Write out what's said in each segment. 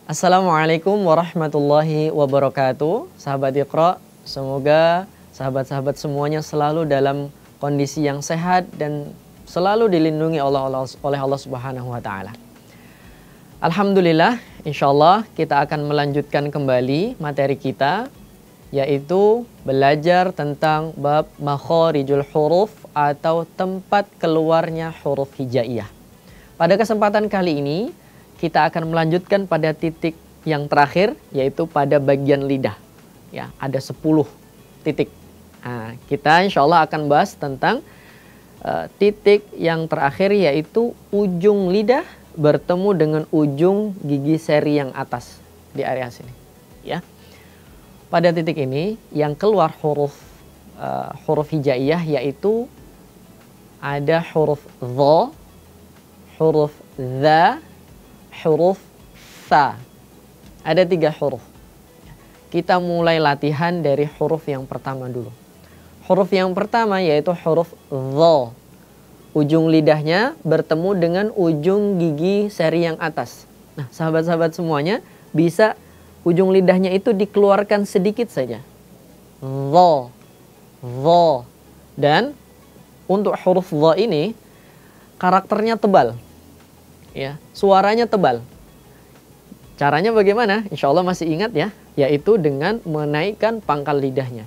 Assalamualaikum warahmatullahi wabarakatuh. Sahabat Iqra, semoga sahabat-sahabat semuanya selalu dalam kondisi yang sehat dan selalu dilindungi oleh Allah Subhanahu wa taala. Alhamdulillah, insyaallah kita akan melanjutkan kembali materi kita, yaitu belajar tentang bab makharijul huruf atau tempat keluarnya huruf hijaiyah. Pada kesempatan kali ini kita akan melanjutkan pada titik yang terakhir, yaitu pada bagian lidah. Ya, ada 10 titik. Nah, kita insya Allah akan bahas tentang titik yang terakhir, yaitu ujung lidah bertemu dengan ujung gigi seri yang atas di area sini. Ya, pada titik ini yang keluar huruf hijaiyah, yaitu ada huruf dha, huruf dha, huruf tha. Ada 3 huruf. Kita mulai latihan dari huruf yang pertama dulu. Huruf yang pertama yaitu huruf dha. Ujung lidahnya bertemu dengan ujung gigi seri yang atas. Nah, sahabat-sahabat semuanya, bisa ujung lidahnya itu dikeluarkan sedikit saja. Dha. Dha. Dan untuk huruf dha ini karakternya tebal. Ya, suaranya tebal. Caranya bagaimana? Insya Allah masih ingat ya, yaitu dengan menaikkan pangkal lidahnya.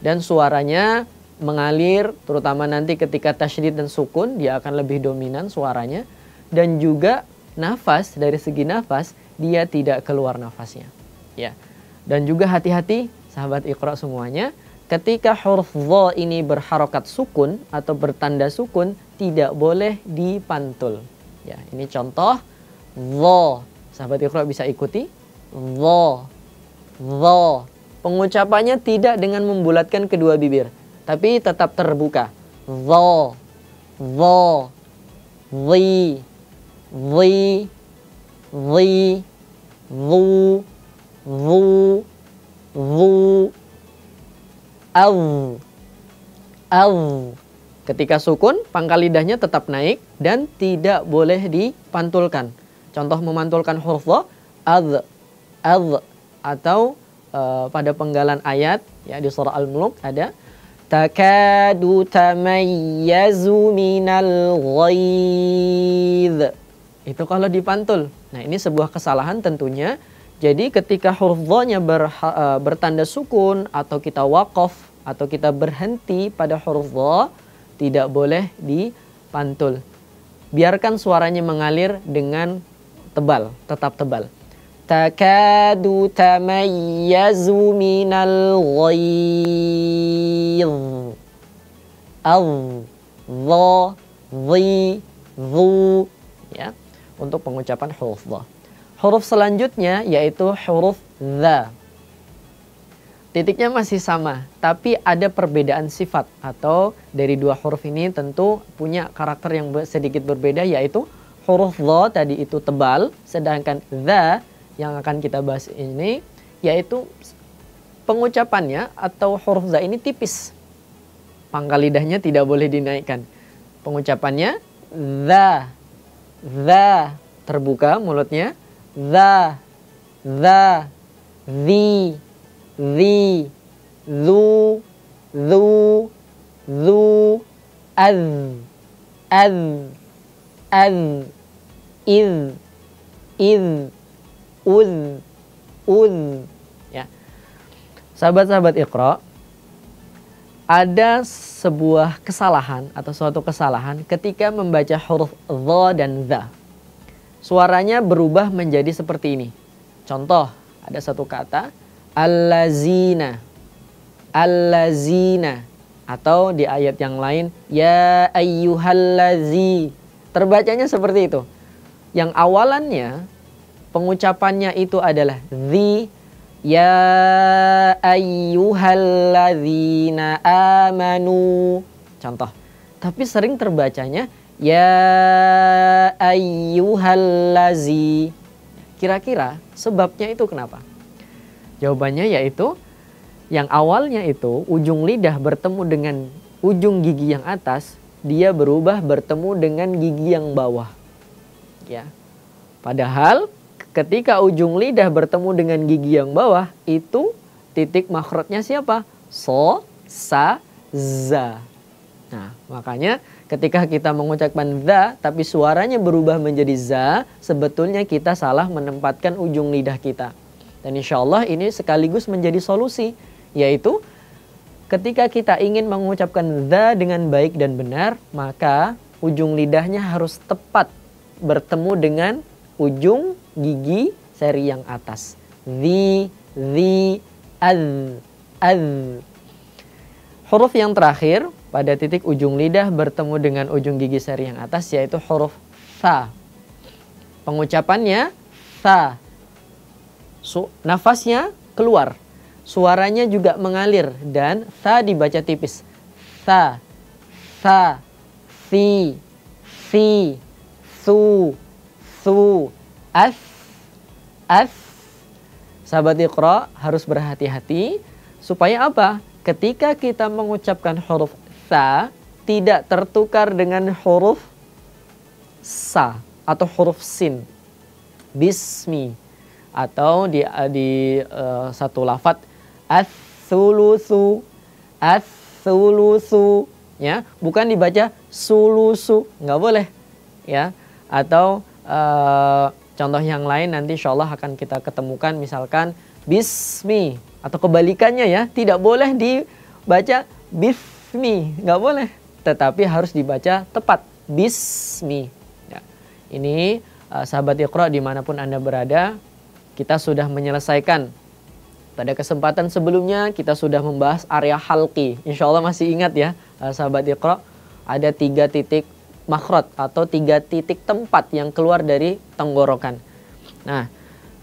Dan suaranya mengalir, terutama nanti ketika tasydid dan sukun, dia akan lebih dominan suaranya. Dan juga nafas, dari segi nafas, dia tidak keluar nafasnya. Ya. Dan juga hati-hati, sahabat Iqra semuanya, ketika huruf dha ini berharokat sukun atau bertanda sukun, tidak boleh dipantul. Ya, ini contoh dha. Sahabat Iqra bisa ikuti. Dha. Dha. Pengucapannya tidak dengan membulatkan kedua bibir, tapi tetap terbuka. Dha. Dha. Dhi. Dhi. Dhi. Dhu. Dhu. Dhu. Au. Au. Ketika sukun, pangkal lidahnya tetap naik dan tidak boleh dipantulkan. Contoh memantulkan huruf dha, adz, adz, atau pada penggalan ayat ya di surah Al-Mulk ada takadu tamayyazu minal ghaidz. Itu kalau dipantul. Nah, ini sebuah kesalahan tentunya. Jadi ketika huruf dha-nya bertanda sukun atau kita waqaf atau kita berhenti pada huruf dha, tidak boleh dipantul. Biarkan suaranya mengalir dengan tebal, tetap tebal. Takadu tamayyazu minal ghaidz. Au, dha, dhi, dhu. Ya, untuk pengucapan huruf dha. Huruf selanjutnya yaitu huruf dha. Titiknya masih sama, tapi ada perbedaan sifat, atau dari 2 huruf ini tentu punya karakter yang sedikit berbeda, yaitu huruf dha tadi itu tebal, sedangkan dha yang akan kita bahas ini yaitu pengucapannya atau huruf dha ini tipis. Pangkal lidahnya tidak boleh dinaikkan. Pengucapannya dha, dha, terbuka mulutnya, dha, dha, dhi, dhi, dhu, dhu, dhu, adz, adz, adz, idz, idz, udz, udz. Ya. Sahabat-sahabat Iqra, ada sebuah kesalahan atau suatu kesalahan ketika membaca huruf dha dan dha. Suaranya berubah menjadi seperti ini. Contoh, ada satu kata allazina, allazina, atau di ayat yang lain ya ayyuhallazi. Terbacanya seperti itu. Yang awalannya pengucapannya itu adalah zi, ya ayyuhallazina amanu. Contoh. Tapi sering terbacanya ya ayyuhallazi. Kira-kira sebabnya itu kenapa? Jawabannya yaitu yang awalnya itu ujung lidah bertemu dengan ujung gigi yang atas, dia berubah bertemu dengan gigi yang bawah. Ya. Padahal ketika ujung lidah bertemu dengan gigi yang bawah, itu titik makhrajnya siapa? So, sa, za. Nah, makanya ketika kita mengucapkan za, tapi suaranya berubah menjadi za, sebetulnya kita salah menempatkan ujung lidah kita. Dan insya Allah ini sekaligus menjadi solusi, yaitu ketika kita ingin mengucapkan za dengan baik dan benar, maka ujung lidahnya harus tepat bertemu dengan ujung gigi seri yang atas. Zi, az. Huruf yang terakhir pada titik ujung lidah bertemu dengan ujung gigi seri yang atas yaitu huruf tha. Pengucapannya tha. Nafasnya keluar. Suaranya juga mengalir dan tha dibaca tipis. Tha, tha, thi, thu, as. Sahabat Iqra harus berhati-hati supaya apa? Ketika kita mengucapkan huruf tha tidak tertukar dengan huruf sa atau huruf sin. Bismi atau di satu lafadz as-sulusu, ya, bukan dibaca sulusu, nggak boleh, ya. Atau contoh yang lain nanti insyaallah akan kita ketemukan, misalkan bismi atau kebalikannya, ya, tidak boleh dibaca bismi, nggak boleh, tetapi harus dibaca tepat bismi. Ya. Ini sahabat Iqra dimanapun Anda berada, kita sudah menyelesaikan. Pada kesempatan sebelumnya kita sudah membahas area halqi. Insya Allah masih ingat ya sahabat Iqra, ada 3 titik makhraj atau 3 titik tempat yang keluar dari tenggorokan. Nah,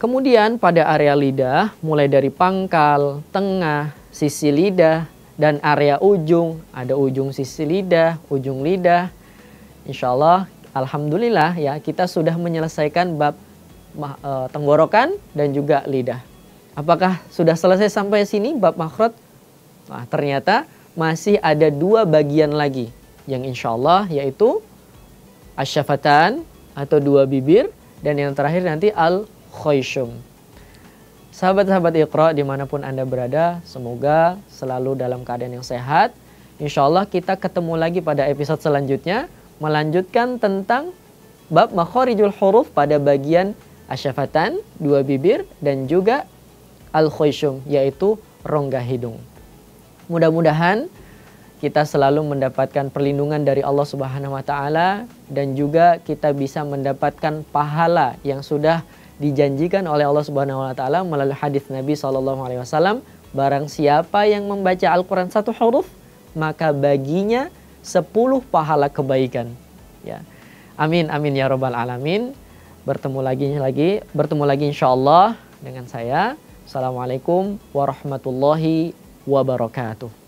kemudian pada area lidah, mulai dari pangkal, tengah, sisi lidah, dan area ujung. Ada ujung sisi lidah, ujung lidah. Insya Allah, alhamdulillah ya, kita sudah menyelesaikan bab tenggorokan dan juga lidah. Apakah sudah selesai sampai sini bab makhraj? Nah, ternyata masih ada 2 bagian lagi. Yang insya Allah yaitu asyafatan atau 2 bibir. Dan yang terakhir nanti al-khayshum. Sahabat-sahabat Iqra dimanapun Anda berada, semoga selalu dalam keadaan yang sehat. Insya Allah kita ketemu lagi pada episode selanjutnya, melanjutkan tentang bab makharijul huruf pada bagian asyafatan, 2 bibir, dan juga al-khayshum, yaitu rongga hidung. Mudah-mudahan kita selalu mendapatkan perlindungan dari Allah Subhanahu wa taala dan juga kita bisa mendapatkan pahala yang sudah dijanjikan oleh Allah Subhanahu wa taala melalui hadis Nabi SAW. Barang siapa yang membaca Al-Qur'an 1 huruf, maka baginya 10 pahala kebaikan. Ya. Amin amin ya rabbal alamin. Bertemu lagi insyaallah dengan saya. Assalamualaikum warahmatullahi wabarakatuh.